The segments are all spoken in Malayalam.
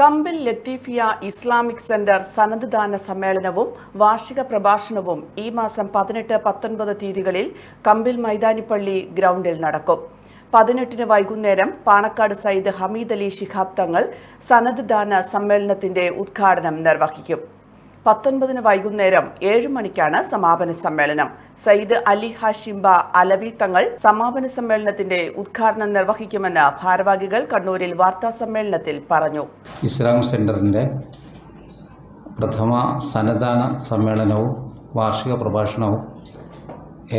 കമ്പിൽ ലത്തീഫിയ ഇസ്ലാമിക് സെന്റർ സനദ്ദാന സമ്മേളനവും വാർഷിക പ്രഭാഷണവും ഈ മാസം 18-19 തീയതികളിൽ കമ്പിൽ മൈതാനിപ്പള്ളി ഗ്രൗണ്ടിൽ നടക്കും. 18-ന് വൈകുന്നേരം പാണക്കാട് സയ്യിദ് ഹമീദ് അലി ശിഹാബ് തങ്ങൾ സനദ്ദാന സമ്മേളനത്തിന്റെ ഉദ്ഘാടനം നിർവഹിക്കും. 19-ന് വൈകുന്നേരം 7 മണിക്കാണ് സമാപന സമ്മേളനം. സയ്യിദ് അലി ഹാഷിംബ അലവി തങ്ങൾ സമാപന സമ്മേളനത്തിന്റെ ഉദ്ഘാടനം നിർവഹിക്കുമെന്ന് ഭാരവാഹികൾ കണ്ണൂരിൽ വാർത്താ സമ്മേളനത്തിൽ പറഞ്ഞു. ഇസ്ലാമിക് സെന്ററിന്റെ പ്രഥമ സന്നദ്ധാന സമ്മേളനവും വാർഷിക പ്രഭാഷണവും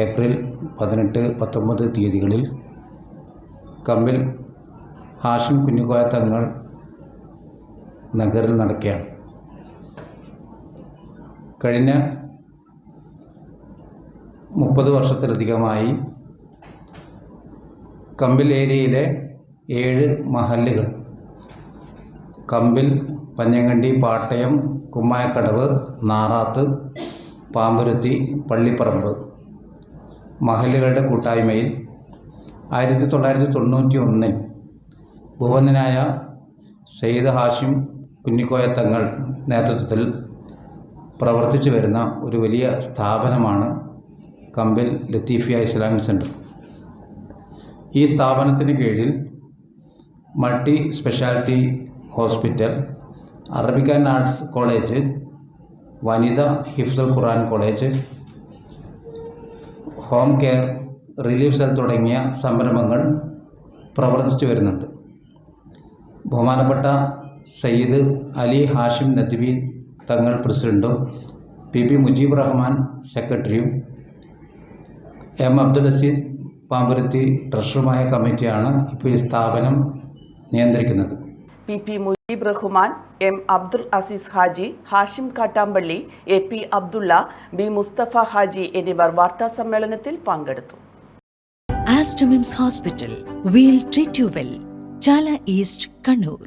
ഏപ്രിൽ 18-19 തീയതികളിൽ കമ്പിൽ ഹാഷിം കുഞ്ഞിക്കോയ തങ്ങൾ നഗറിൽ നടക്കുകയാണ്. കഴിഞ്ഞ 30 വർഷത്തിലധികമായി കമ്പിൽ ഏരിയയിലെ 7 മഹല്ലുകൾ കമ്പിൽ, പഞ്ഞങ്കണ്ടി, പാട്ടയം, കുമ്മായക്കടവ്, നാറാത്ത്, പാമ്പുരുത്തി, പള്ളിപ്പറമ്പ് മഹല്ലുകളുടെ കൂട്ടായ്മയിൽ 1991-ൽ ഭുവനനായ സയ്യിദ് ഹാഷിം കുഞ്ഞിക്കോയ തങ്ങൾ നേതൃത്വത്തിൽ പ്രവർത്തിച്ചു വരുന്ന ഒരു വലിയ സ്ഥാപനമാണ് കമ്പിൽ ലത്തീഫിയ ഇസ്ലാമിക് സെന്റർ. ഈ സ്ഥാപനത്തിന് കീഴിൽ multi speciality hospital, Arabic and arts college, വനിത ഹിഫ്ദുൽ ഖുർആൻ college, home care, relief cell തുടങ്ങിയ സംരംഭങ്ങൾ പ്രവർത്തിച്ചു വരുന്നുണ്ട്. ബഹുമാനപ്പെട്ട സയ്യിദ് അലി ഹാഷിം നദ്വി തങ്ങൾ പ്രസിഡന്റും പി മുജീബ് റഹ്മാൻ സെക്രട്ടറിയും അബ്ദുൽ അസീസ് പാമ്പുരുത്തി ട്രഷറുമായ കമ്മിറ്റിയാണ് ഇപ്പോൾ ഈ സ്ഥാപനം നിയന്ത്രിക്കുന്നത്. P Mujeeb Rahman, Abdul Aziz Haji, Hashim Kattampally, P Abdulla, B Mustafa Haji എന്നിവർ വാർത്താ സമ്മേളനത്തിൽ പങ്കെടുത്തു. Aster MIMS Hospital, we'll treat you well. Chala East, Kannur.